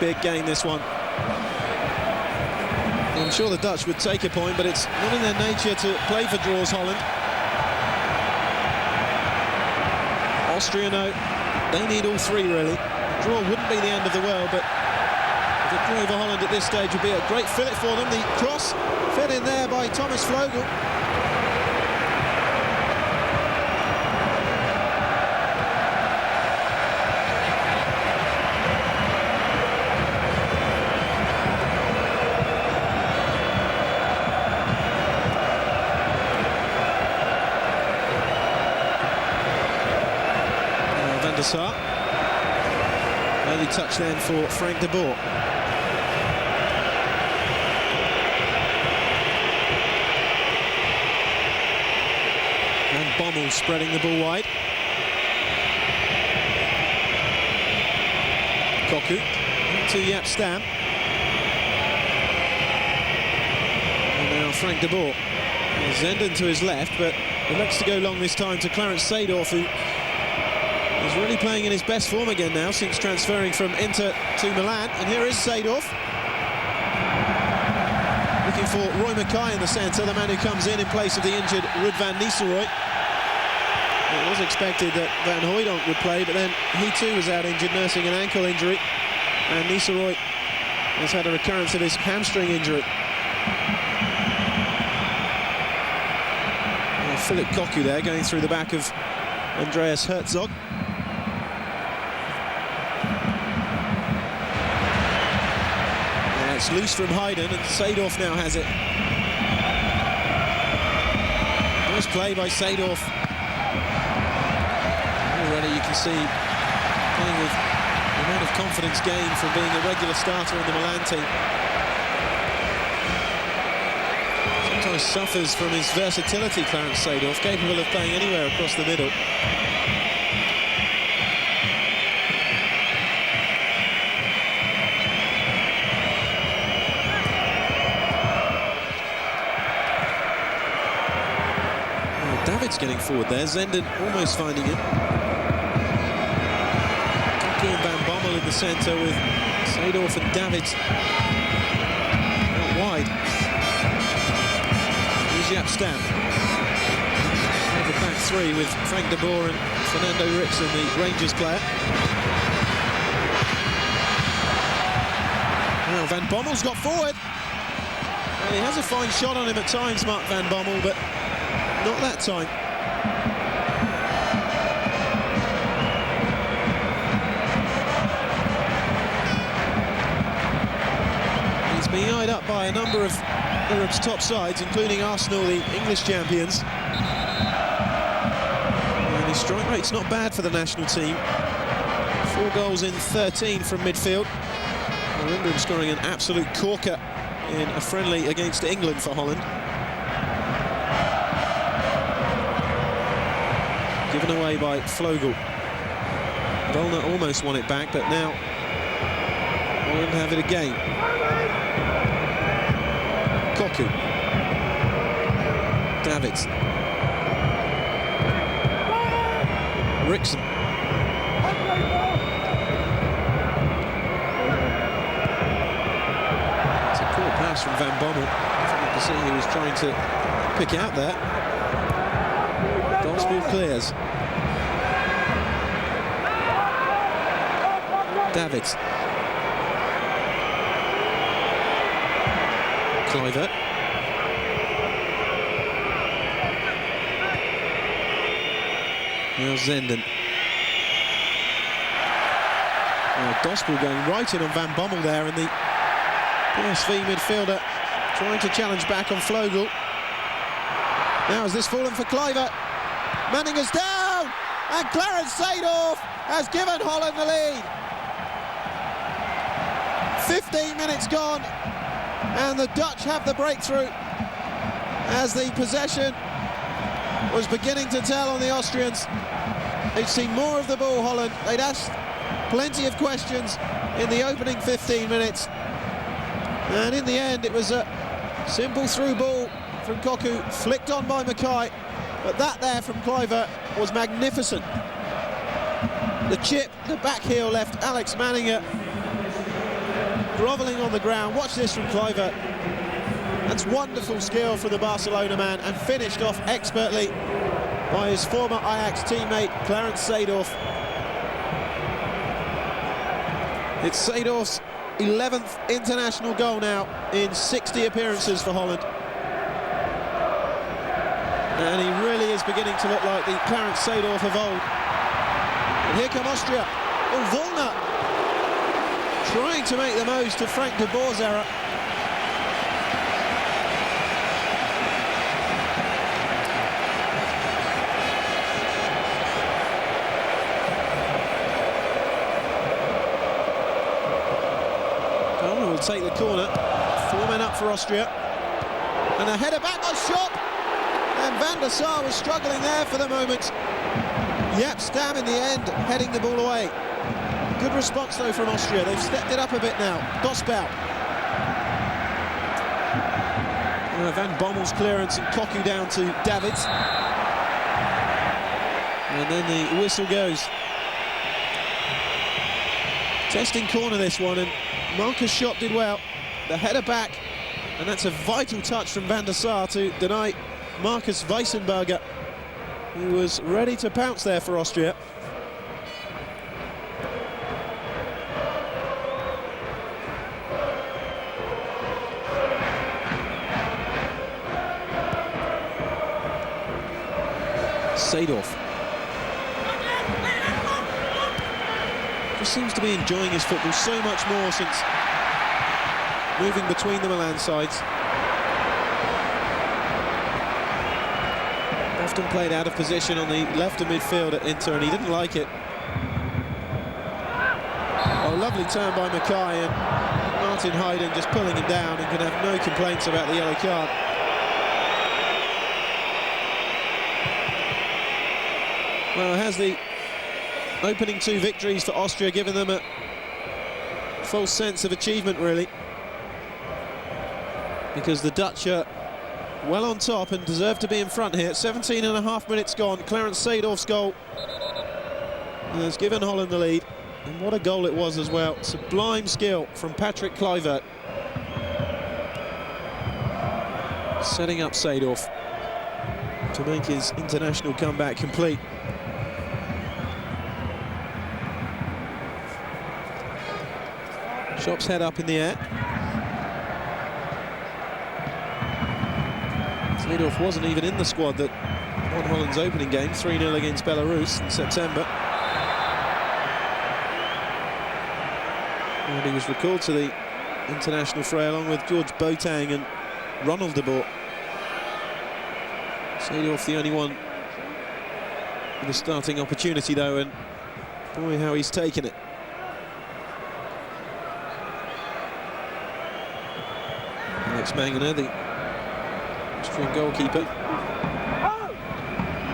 Big game, this one. I'm sure the Dutch would take a point, but it's not in their nature to play for draws, Holland. Austria, no, they need all three, really. A draw wouldn't be the end of the world, but a victory over Holland at this stage would be a great fillet for them. The cross fed in there by Thomas Vlogel. Early touch then for Frank de Boer. And Bommel spreading the ball wide. Koku to Jaap Stam. And now Frank de Boer. Zenden to his left, but he looks to go long this time to Clarence Seedorf, who he's really playing in his best form again now since transferring from Inter to Milan. And here is Seedorf. Looking for Roy Mackay in the centre, the man who comes in place of the injured Ruud van Nistelrooy. It was expected that Van Hooijdonk would play, but then he too was out injured, nursing an ankle injury. And Nistelrooy has had a recurrence of his hamstring injury. And Philip Koku there going through the back of Andreas Herzog. It's loose from Hayden, and Seedorf now has it. Nice play by Seedorf. Already you can see playing with the amount of confidence gained from being a regular starter in the Milan team. Sometimes suffers from his versatility, Clarence Seedorf, capable of playing anywhere across the middle. David's getting forward there. Zenden almost finding it. Koku and Van Bommel in the centre with Seedorf and Davids out wide. Here's Jaap Stam. Over back three with Frank de Boer and Fernando Rickson, the Rangers player. Now Van Bommel's got forward. And he has a fine shot on him at times, Mark Van Bommel, but not that time. He's being eyed up by a number of Europe's top sides, including Arsenal, the English champions. And his strike rate's not bad for the national team. 4 goals in 13 from midfield. I remember him scoring an absolute corker in a friendly against England for Holland. Given away by Vlogel. Volner almost won it back, but now Holland have it again. Koku. Davids. Rickson. It's a poor pass from Van Bommel. You can see he was trying to pick out there. Ball clears. Davids. Kluivert. Now Zenden. Gospel going right in on Van Bommel there, and the PSV midfielder trying to challenge back on Vlogel. Now has this fallen for Kluivert? Manning is down, and Clarence Seedorf has given Holland the lead. 15 minutes gone, and the Dutch have the breakthrough as the possession was beginning to tell on the Austrians. They'd seen more of the ball, Holland. They'd asked plenty of questions in the opening 15 minutes. And in the end, it was a simple through ball from Koku, flicked on by Mackay. But that there from Kluivert was magnificent. The chip, the back heel left Alex Manninger grovelling on the ground. Watch this from Kluivert. That's wonderful skill from the Barcelona man, and finished off expertly by his former Ajax teammate, Clarence Seedorf. It's Seedorf's 11th international goal now in 60 appearances for Holland. And he really is beginning to look like the Clarence Seedorf of old. And here come Austria. Oh, Volner trying to make the most of Frank de Boer's error. Volner will take the corner. 4 men up for Austria. And a header back by Schopp. And Van der Sar was struggling there for the moment. Yep, Stam in the end, heading the ball away. Good response, though, from Austria. They've stepped it up a bit now. Gosbau. Van Bommel's clearance and Cocu down to Davids. And then the whistle goes. Testing corner, this one, and Marcus Schopp did well. The header back, and that's a vital touch from Van der Sar to deny Marcus Weissenberger, who was ready to pounce there for Austria. Seedorf just seems to be enjoying his football so much more since moving between the Milan sides. Often played out of position on the left of midfield at Inter, and he didn't like it. Oh, lovely turn by Mackay, and Martin Hayden just pulling him down, and can have no complaints about the yellow card. Well, has the opening 2 victories for Austria given them a false sense of achievement, really? Because the Dutch are well on top and deserve to be in front here. 17.5 minutes gone. Clarence Seedorf's goal has given Holland the lead. And what a goal it was as well. Sublime skill from Patrick Kluivert. Setting up Seedorf to make his international comeback complete. Schopp's head up in the air. Seedorf wasn't even in the squad that won Holland's opening game, 3-0 against Belarus in September. And he was recalled to the international fray along with George Boateng and Ronald de Boer. Seedorf the only one with a starting opportunity, though, and boy, how he's taken it. Alex Manganer, the Austrian goalkeeper,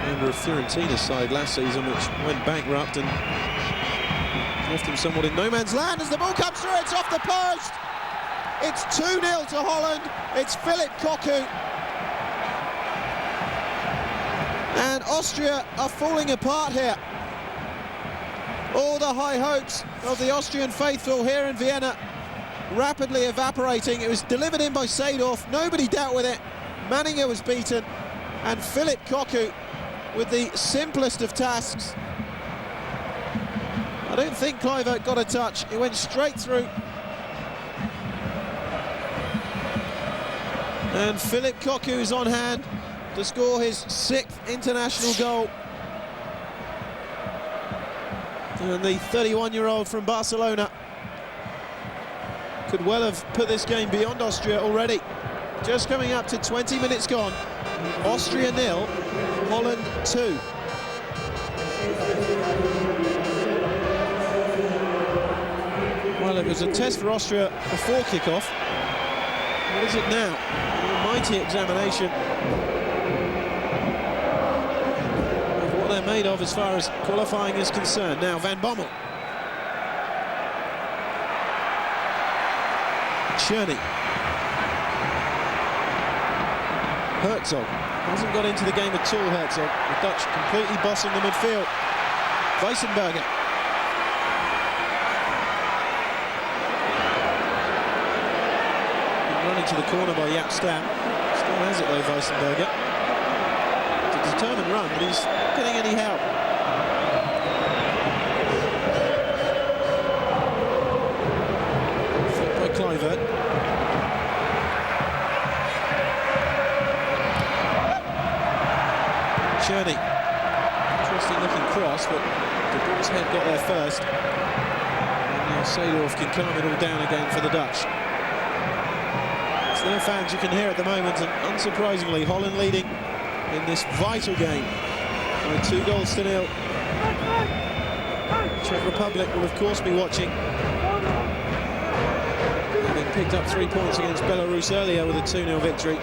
member of Fiorentina's side last season, which went bankrupt and left him somewhat in no man's land as the ball comes through. It's off the post. It's 2-0 to Holland. It's Philip Cocu. And Austria are falling apart here. All the high hopes of the Austrian faithful here in Vienna rapidly evaporating. It was delivered in by Seedorf. Nobody dealt with it. Manninger was beaten. And Philip Cocu with the simplest of tasks. I don't think Kluivert got a touch. It went straight through. And Philip Cocu is on hand to score his 6th international goal. And the 31-year-old from Barcelona could well have put this game beyond Austria already. Just coming up to 20 minutes gone. Austria 0, Holland 2. Well, it was a test for Austria before kick-off. What is it now? An almighty examination of what they're made of as far as qualifying is concerned. Now, Van Bommel. Czerny. Herzog hasn't got into the game at all, Herzog. The Dutch completely bossing the midfield. Weissenberger. running to the corner by Jaap Stam. Still has it though, Weissenberger. It's a determined run, but he's not getting any help. Flipped by Kluivert. Journey. Interesting looking cross, but the ball's head got there first. And now Seedorf can calm it all down again for the Dutch. It's their fans you can hear at the moment, and unsurprisingly, Holland leading in this vital game by 2-0. Czech Republic will of course be watching. Having picked up 3 points against Belarus earlier with a 2-0 victory.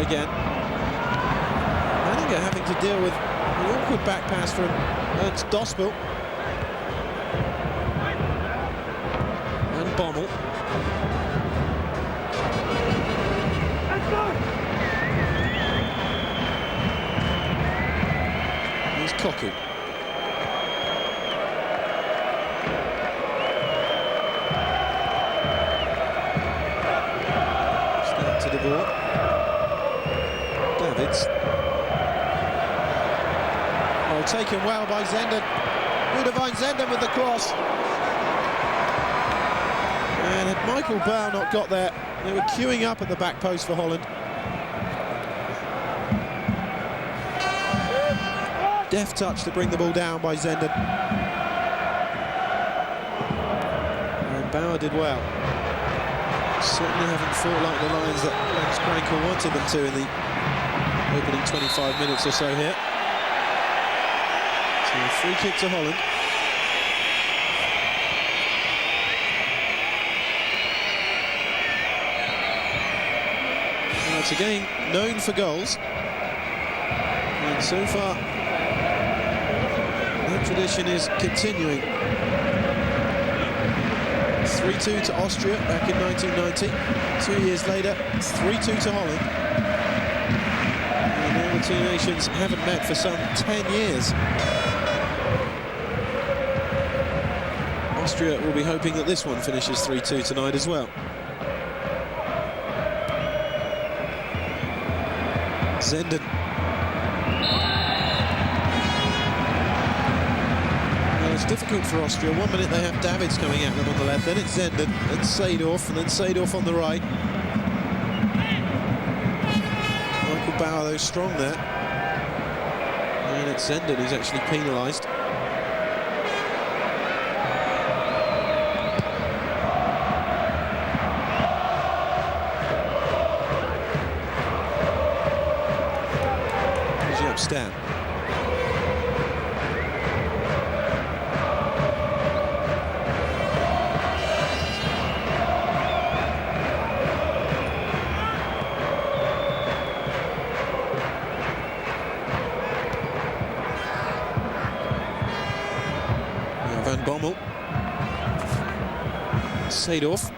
Again. Manninger having to deal with an awkward back pass from Ernst Dospel. And Bommel. Here's Koku. Snap to the ball. Oh, taken well by Zenden. Boudewijn Zenden with the cross. And had Michael Bauer not got there, they were queuing up at the back post for Holland. Deft touch to bring the ball down by Zenden. And Bauer did well. Certainly haven't fought like the Lions that Lance Krankel wanted them to in the opening 25 minutes or so here. So a free kick to Holland. Now it's a game known for goals, and so far that tradition is continuing. 3-2 to Austria back in 1990. 2 years later, 3-2 to Holland. And now the two nations haven't met for some 10 years. Austria will be hoping that this one finishes 3-2 tonight as well. Zenden. It's difficult for Austria. 1 minute they have Davids coming at them on the left, then it's Zenden, then Seedorf, and then Seedorf on the right. Michael Bauer, though, strong there. And it's Zenden who's actually penalised. Here's Jaap Stam. Bommel. Seedorf.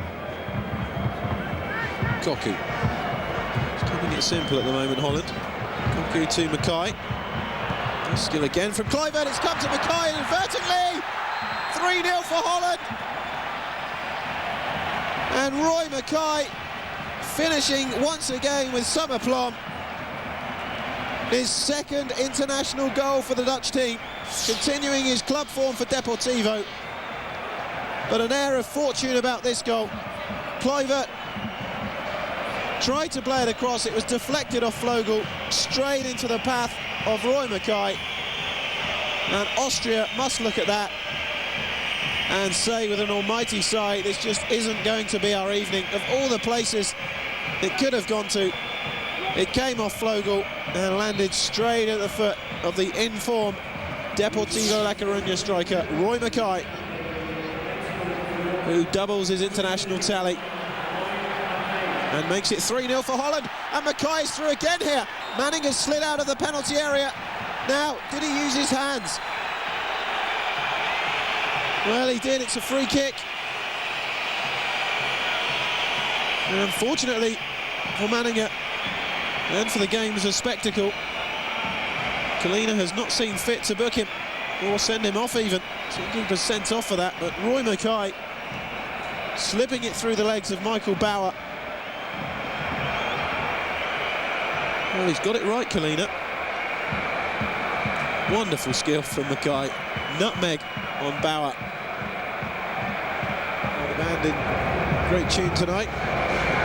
Koku. Just keeping it simple at the moment, Holland. Koku to Mackay. Skill again from Kluivert. It's come to Mackay inadvertently. 3-0 for Holland. And Roy Mackay finishing once again with some aplomb. His second international goal for the Dutch team, continuing his club form for Deportivo. But an air of fortune about this goal. Kluivert tried to play it across, it was deflected off Flogel, straight into the path of Roy Mackay. And Austria must look at that and say with an almighty sigh, this just isn't going to be our evening. Of all the places it could have gone to, it came off Flogel and landed straight at the foot of the in-form Deportivo La Coruña striker, Roy Mackay, who doubles his international tally and makes it 3-0 for Holland. And Mackay is through again here. Manning has slid out of the penalty area. Now, did he use his hands? Well, he did. It's a free kick. And unfortunately for Manninger, and for the game as a spectacle, Kalina has not seen fit to book him or send him off even. So keeper's sent off for that, but Roy Mackay slipping it through the legs of Michael Bauer. Well, he's got it right, Kalina. Wonderful skill from Mackay. Nutmeg on Bauer. The band in great tune tonight.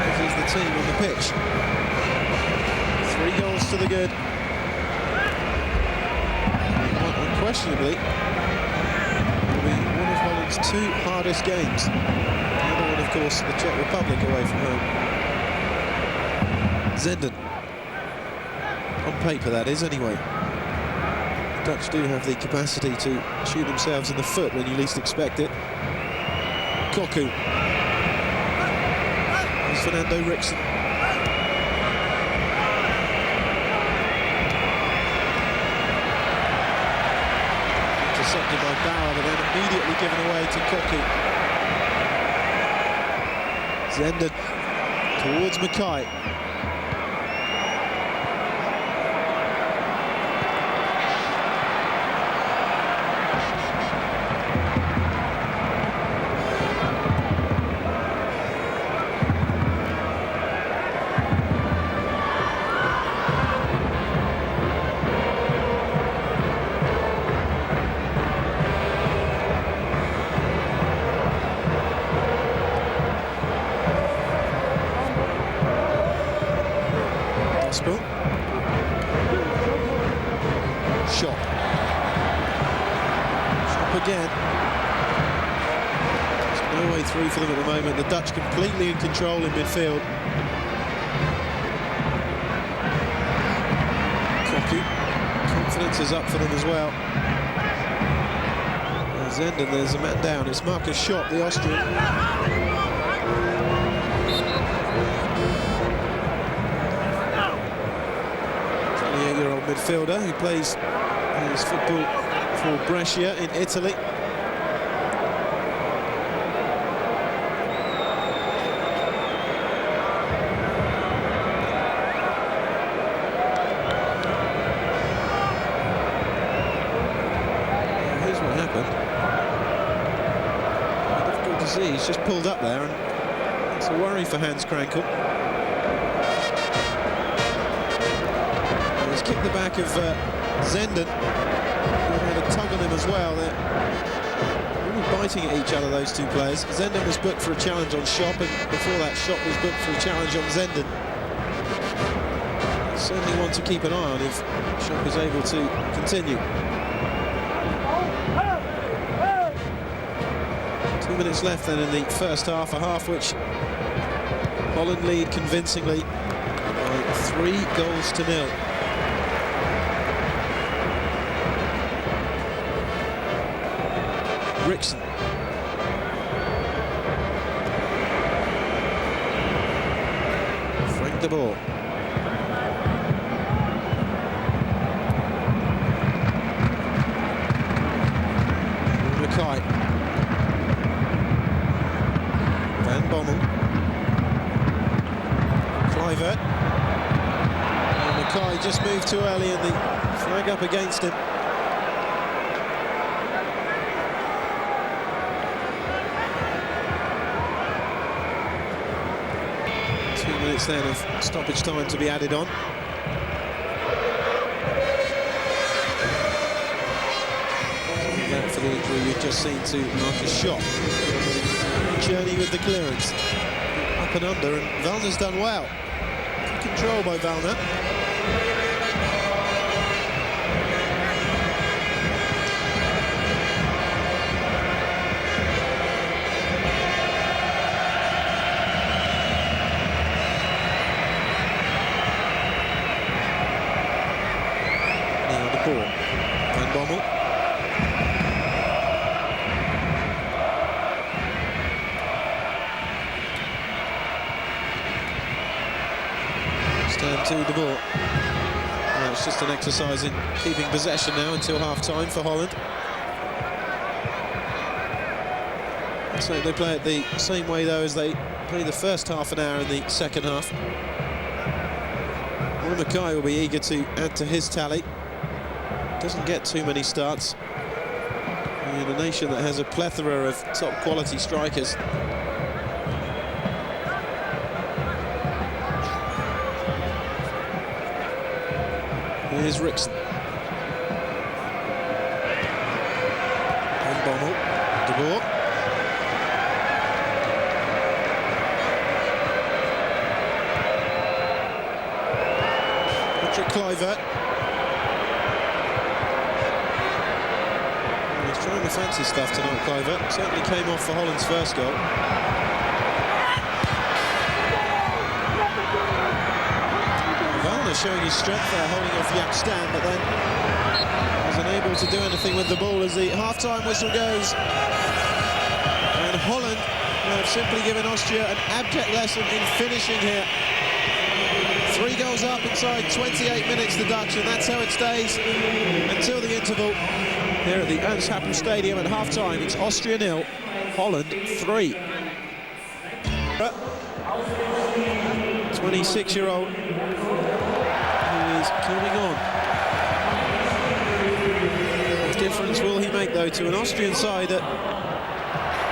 This is the team on the pitch. 3 goals to the good. Unquestionably, will be one of Holland's 2 hardest games. The other one, of course, the Czech Republic away from home. Zenden. On paper, that is, anyway. The Dutch do have the capacity to shoot themselves in the foot when you least expect it. Koku. There's Fernando Rickson. Intercepted by Bauer, but then immediately given away to Koku. Zenden towards Mackay. Shot again. There's no way through for them at the moment. The Dutch completely in control in midfield. Koku. Confidence is up for them as well. There's Zenden, there's a man down. It's Marcus Schott, the Austrian. 28-year-old midfielder who plays his football for Brescia in Italy. Here's what happened. Difficult to see, he's just pulled up there, and it's a worry for Hans Krankel. He's kicked the back of Zenden, who had a tug on him as well. They're really biting at each other, those 2 players. Zenden was booked for a challenge on Schott, and before that, Schott was booked for a challenge on Zenden. Certainly one to keep an eye on if Schott is able to continue. 2 minutes left then in the first half, a half which Holland lead convincingly by 3-0. Rickson. Frank de Boer. Mackay. Van Bommel. Kluivert. And Mackay just moved too early and the flag up against him. Minutes then of stoppage time to be added on. That for the injury we've just seen to Marcus Schott. Journey with the clearance. Up and under, and Valner's done well. Good control by Valner. Van Bommel. Stand to de Boer. Well, it's just an exercise in keeping possession now until half-time for Holland. So they play it the same way, though, as they play the first half an hour in the second half. Roy Mackay will be eager to add to his tally. doesn't get too many starts in a nation that has a plethora of top quality strikers. Here's Rickson. And Bommel. De Boer. Patrick Kluivert. He's trying the fancy stuff tonight, Kluivert. Certainly came off for Holland's first goal. Showing his strength there, holding off Jaap Stam, but then was unable to do anything with the ball as the half-time whistle goes. And Holland have simply given Austria an abject lesson in finishing here. 3 goals up inside 28 minutes, the Dutch, and that's how it stays until the interval. Here at the Eenshappel Stadium at half-time, it's Austria 0, Holland 3. 26-year-old coming on. What difference will he make, though, to an Austrian side that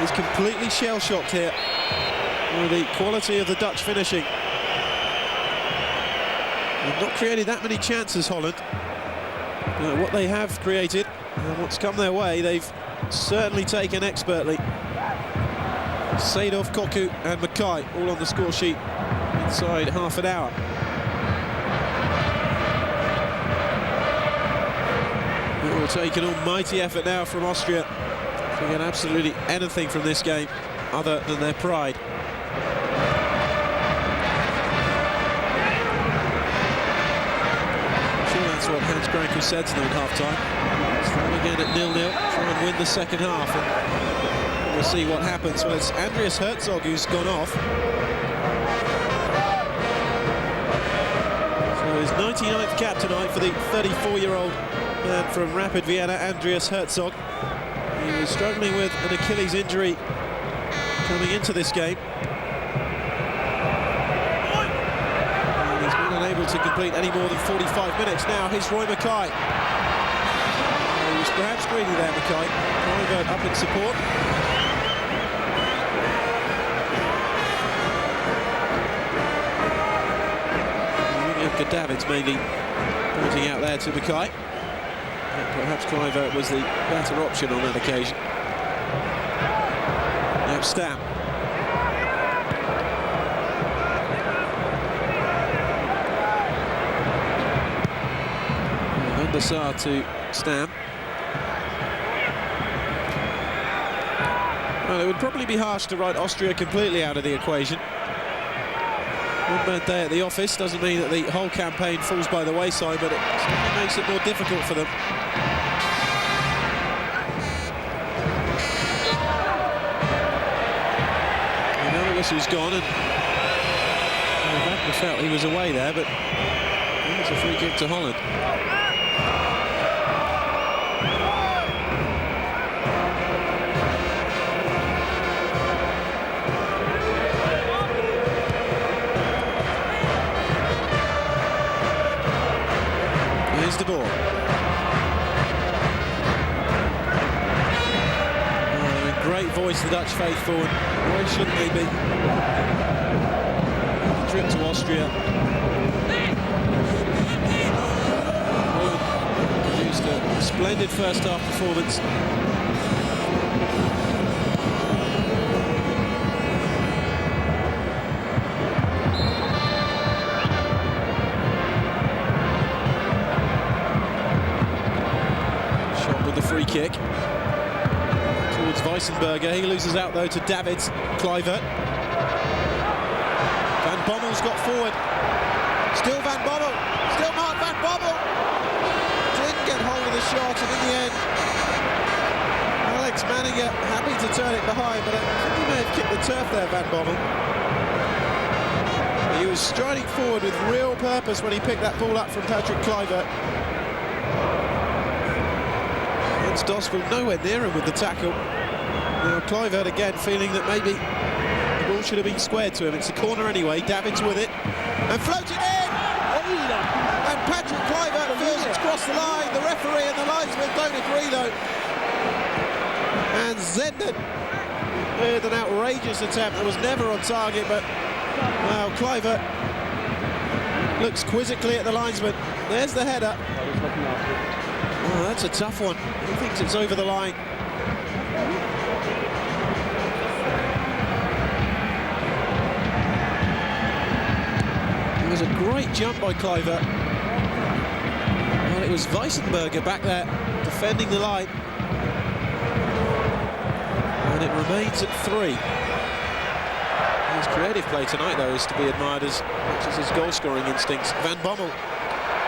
is completely shell-shocked here with the quality of the Dutch finishing? They've not created that many chances, Holland. What they have created and what's come their way, they've certainly taken expertly. Seedorf, Koku and Mackay all on the score sheet inside half an hour. It will take an almighty effort now from Austria to get absolutely anything from this game other than their pride. I'm sure that's what Hans Krankel said to them at half-time. Start again at 0-0, try and win the second half, and we'll see what happens. Well, it's Andreas Herzog who's gone off. So his 99th cap tonight for the 34-year-old man from Rapid Vienna, Andreas Herzog. He was struggling with an Achilles injury coming into this game. And he's been unable to complete any more than 45 minutes. Now here's Roy Mackay. He was perhaps greedy there, Mackay. Kluivert up in support. David's mainly pointing out there to Mackay. Perhaps Kluivert was the better option on that occasion. Jaap Stam. Van der Sar to Stam. Well, it would probably be harsh to write Austria completely out of the equation. One bad day at the office doesn't mean that the whole campaign falls by the wayside, but it certainly makes it more difficult for them. And now the whistle's gone, and Wagner felt he was away there, but it's a free kick to Holland. De Boer. Great voice, the Dutch faithful, and why shouldn't they be? Trip to Austria. Produced a splendid first half performance. Free kick towards Weissenberger. He loses out though to Davids. Kluivert. Van Bommel's got forward. Still Van Bommel. Still Mark Van Bommel. Didn't get hold of the shot, and in the end, Alex Manninger happy to turn it behind, but I think he may have kicked the turf there, Van Bommel. He was striding forward with real purpose when he picked that ball up from Patrick Kluivert. Dosville nowhere near him with the tackle. Now Kluivert again feeling that maybe the ball should have been squared to him. It's a corner anyway. Davids with it and floated in. And Patrick Kluivert feels it's crossed the line. The referee and the don't agree, though. And Zenden with an outrageous attempt that was never on target, but, well, Kluivert looks quizzically at the linesman. There's the header. Oh, that's a tough one. He thinks it's over the line. It was a great jump by Kluivert. Well, it was Weissenberger back there defending the line. And it remains at 3. His creative play tonight, though, is to be admired as much as his goal-scoring instincts. Van Bommel.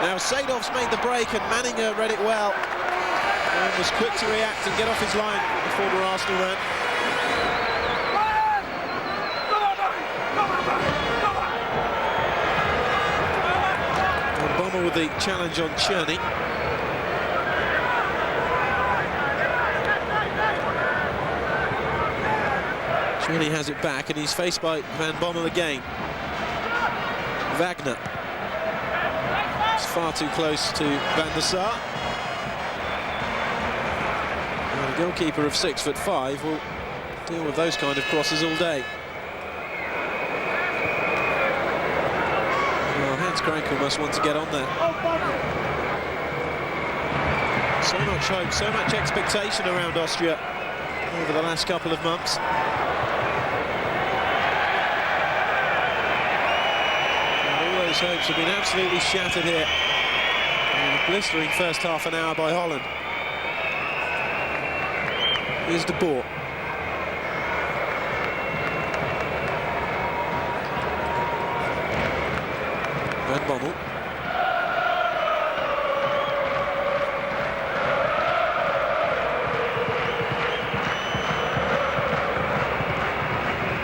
Now Seedorf's made the break, and Manninger read it well and was quick to react and get off his line, the former Arsenal man. Van Bommel with the challenge on Cherney. Cherney has it back, and he's faced by Van Bommel again. Wagner. It's far too close to Van der Sar. And a goalkeeper of 6'5" will deal with those kind of crosses all day. Well, Hans Krankel must want to get on there. So much hope, so much expectation around Austria over the last couple of months. Hopes have been absolutely shattered here. And a blistering first half an hour by Holland. Here's De Boer. Van Bommel.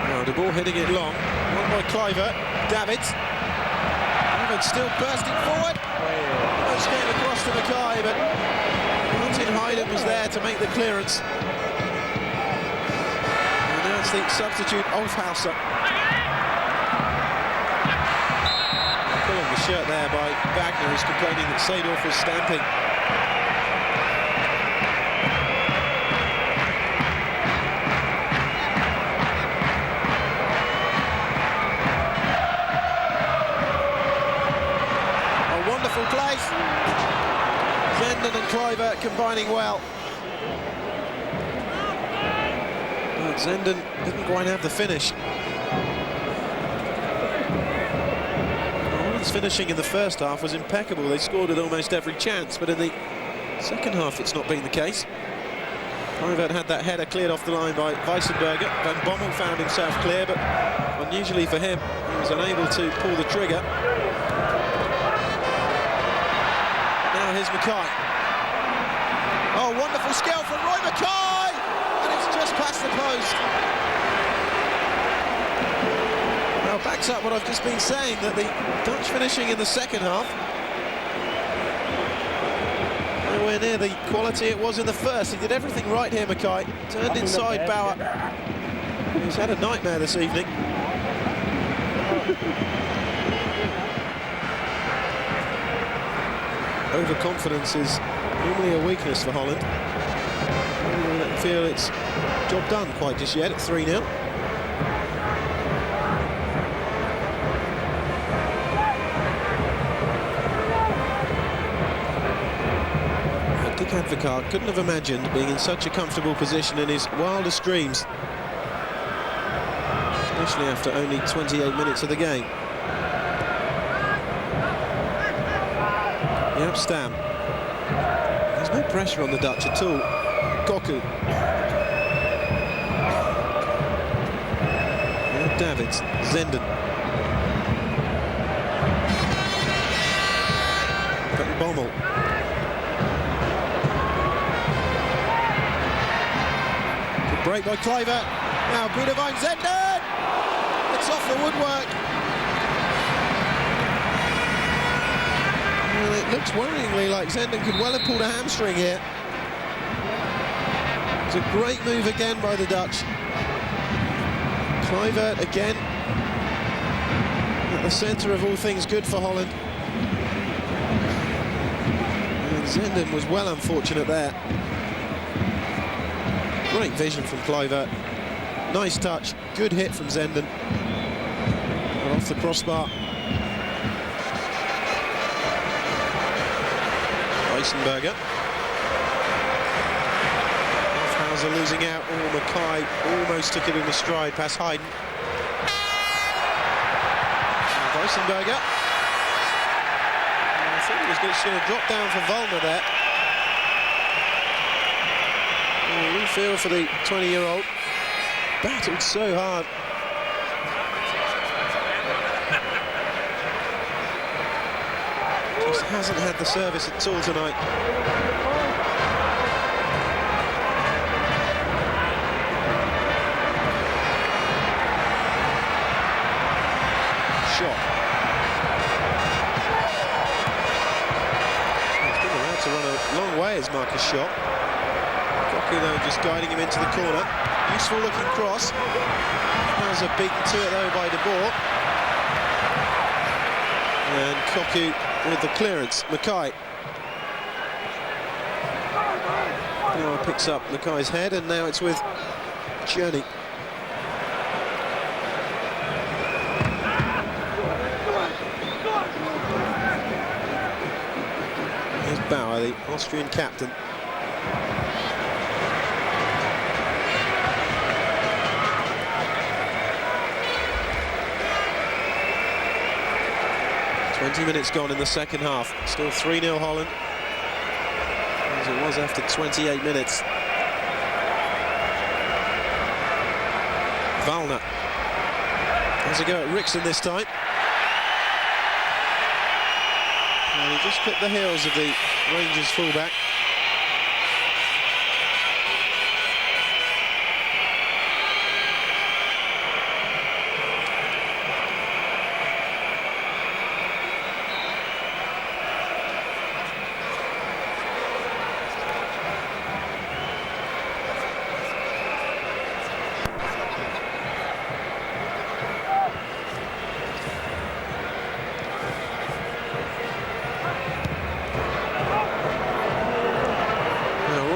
Now De Boer hitting it long. One by Kluivert. Davids. Still bursting forward. Close game across to Mackay, but Martin Heiden was there to make the clearance. And now it's the substitute Olfhauser. Pulling the shirt there by Wagner, who's complaining that Seedorf was stamping. Place. Zenden and Kluivert combining well. But Zenden didn't quite have the finish. Holland's finishing in the first half was impeccable. They scored with almost every chance, but in the second half it's not been the case. Kluivert had that header cleared off the line by Weissenberger. Van Bommel found himself clear, but unusually for him, he was unable to pull the trigger. Here's Mackay. Oh, wonderful skill from Roy Mackay! And it's just past the post. Well, backs up what I've just been saying, that the Dutch finishing in the second half nowhere near the quality it was in the first. He did everything right here, Mackay. Turned inside Bauer. He's had a nightmare this evening. Overconfidence is normally a weakness for Holland. I don't feel it's job done quite just yet at 3-0. Dick Advocaat couldn't have imagined being in such a comfortable position in his wildest dreams, especially after only 28 minutes of the game. Stam. There's no pressure on the Dutch at all. Goku. And Davids. Zenden. Van Bommel. Good break by Kluivert. Now Boudewijn Zenden. It's off the woodwork. Well, it looks worryingly like Zenden could well have pulled a hamstring here. It's a great move again by the Dutch. Kluivert again at the centre of all things good for Holland. And Zenden was well unfortunate there. Great vision from Kluivert. Nice touch, good hit from Zenden. And off the crossbar. Eisenberger. Hofhauser losing out. Oh, Mackay almost took it in a stride past Hayden. Eisenberger. I think he was just going to drop down for Wallner there. Oh, we feel for the 20-year-old. Battled so hard. Just hasn't had the service at all tonight. Shot. He's been allowed to run a long way as Marcus shot. Koku though just guiding him into the corner. Useful looking cross. Has a beaten to it though by De Boer. And Koku with the clearance. Mackay. Now picks up Mackay's head, and now it's with Journey. Here's Bauer, the Austrian captain. Minutes gone in the second half. Still 3-0 Holland, as it was after 28 minutes. Wallner has a go at Rickson this time. And he just clipped the heels of the Rangers fullback.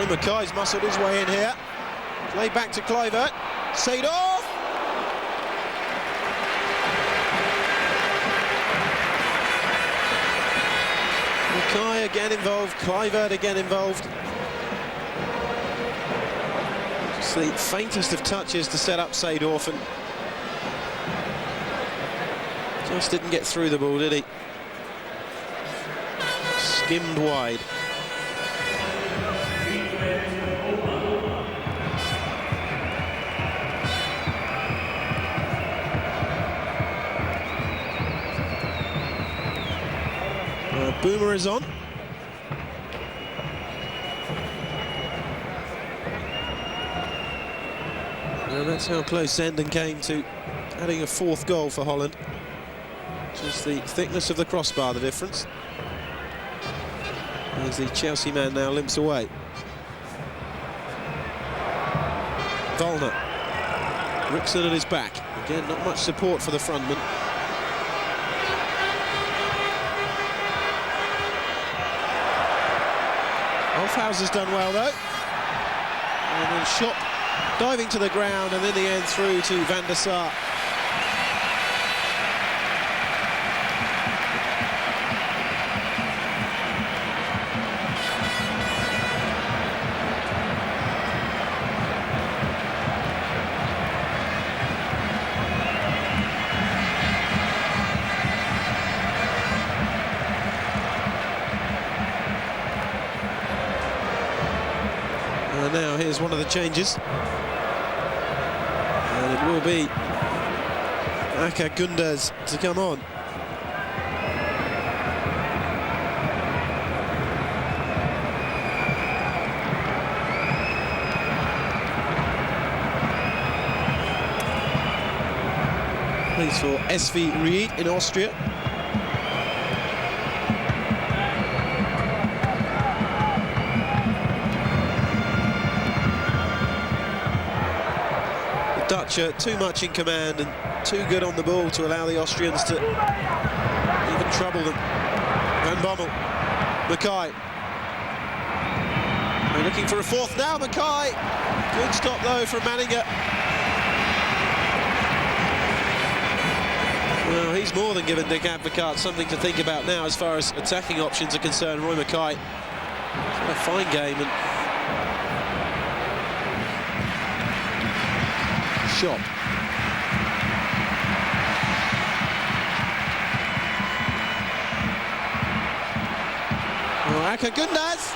Mackay's muscled his way in here. Play back to Kluivert. Seedorf! Mackay again involved, Kluivert again involved. Just the faintest of touches to set up Seedorf, and just didn't get through the ball, did he? Skimmed wide. Boomer is on. And that's how close Zenden came to adding a fourth goal for Holland. Just the thickness of the crossbar, the difference. As the Chelsea man now limps away. Wallner. Rickson at his back. Again, not much support for the frontman. Hofhauser's done well though. And then shot diving to the ground, and in the end through to Van der Sar. Now here's one of the changes, and it will be Aka Gundes to come on. Plays for SV Ried in Austria. Dutch are too much in command and too good on the ball to allow the Austrians to even trouble them. Van Bommel, Mackay, They're looking for a fourth now, Mackay. Good stop though from Manninger. Well, he's more than given Nick Advocaat something to think about now as far as attacking options are concerned. Roy Mackay. It's had a fine game and shot. Oh, Aka Gundas.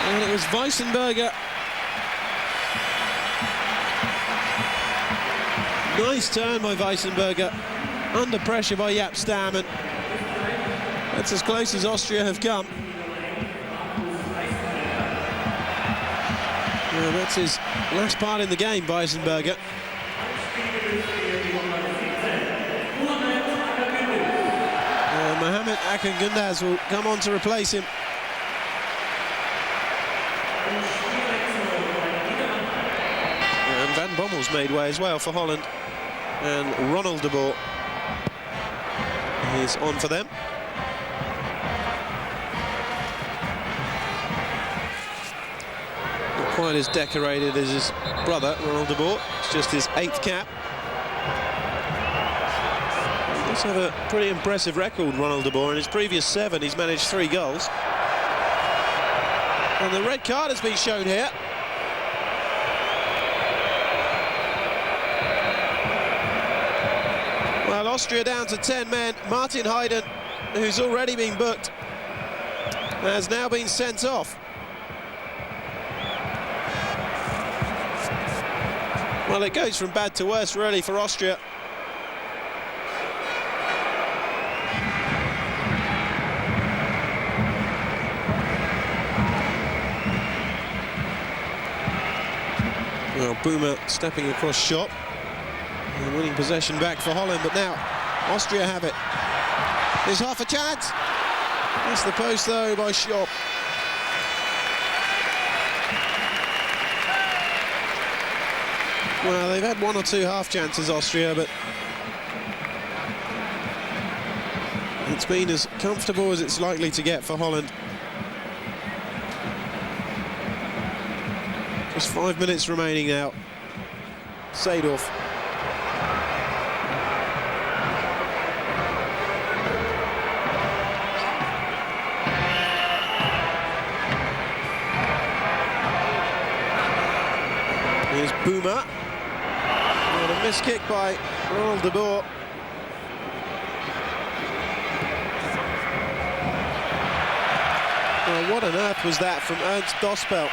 And it was Weissenberger. Nice turn by Weissenberger. Under pressure by Jaap Stam, and that's as close as Austria have come. Well, that's his last part in the game, Weissenberger. Mohamed Akan Gundas will come on to replace him. And Van Bommel's made way as well for Holland. And Ronald de Boer is on for them. Not quite as decorated as his brother, Ronald de Boer. It's just his 8th cap. He does have a pretty impressive record, Ronald de Boer. In his previous 7, he's managed 3 goals. And the red card has been shown here. Well, Austria down to 10 men. Martin Heiden, who's already been booked, has now been sent off. Well, it goes from bad to worse, really, for Austria. Well, Boomer stepping across shot. And winning possession back for Holland, but now Austria have it. There's half a chance. That's the post, though, by Schopp. Well, they've had 1 or 2 half chances, Austria, but it's been as comfortable as it's likely to get for Holland. Just 5 minutes remaining now. Seedorf. Here's Boomer. And a missed kick by Ronald de Boer. Well, what on earth was that from Ernst Dospel?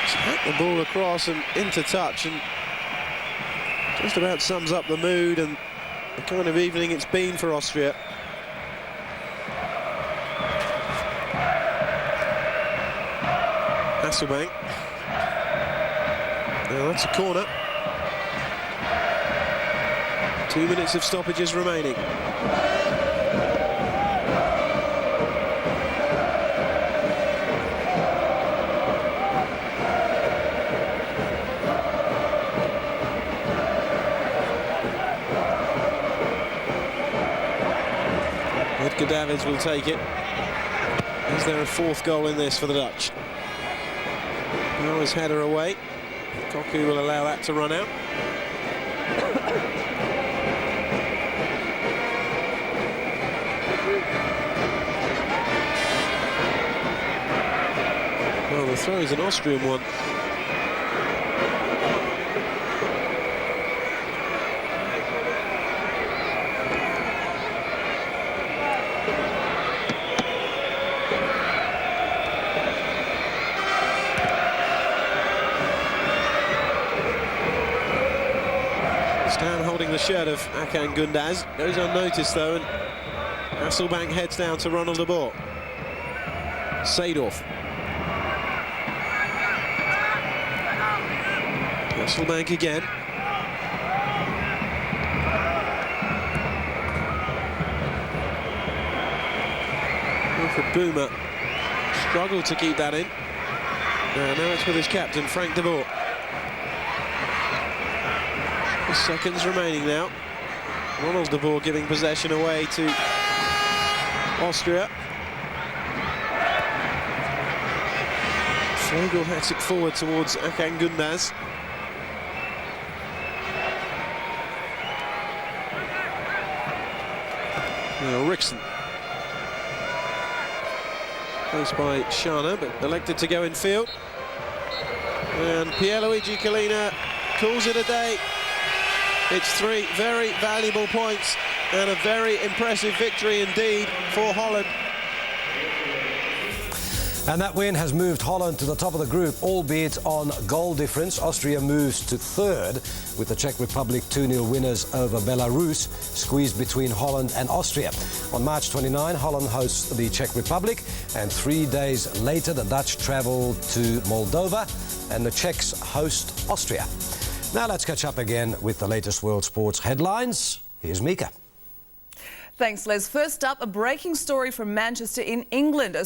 Just hacked the ball across and into touch, and just about sums up the mood and the kind of evening it's been for Austria. Hasselbank. Now that's a corner. 2 minutes of stoppages remaining. Edgar Davids will take it. Is there a 4th goal in this for the Dutch? Now his header away. Koku will allow that to run out. Well, the throw is an Austrian one. Stan holding the shirt of Akan Gundas. Goes unnoticed, though, and Hasselbank heads down to Ronald de Boer. Seedorf. Hasselbank again. Wilfred Boomer struggled to keep that in. Now it's with his captain, Frank de Boer. Seconds remaining now. Ronald de Boer giving possession away to Austria. Vogel hacks it forward towards Akan Gundaz. Now Rickson. Placed by Shana, but elected to go in field. And Pierluigi Collina calls it a day. It's 3 very valuable points and a very impressive victory indeed for Holland. And that win has moved Holland to the top of the group, albeit on goal difference. Austria moves to third, with the Czech Republic 2-0 winners over Belarus, squeezed between Holland and Austria. On March 29, Holland hosts the Czech Republic, and 3 days later the Dutch travel to Moldova, and the Czechs host Austria. Now let's catch up again with the latest world sports headlines. Here's Mika. Thanks, Les. First up, a breaking story from Manchester in England.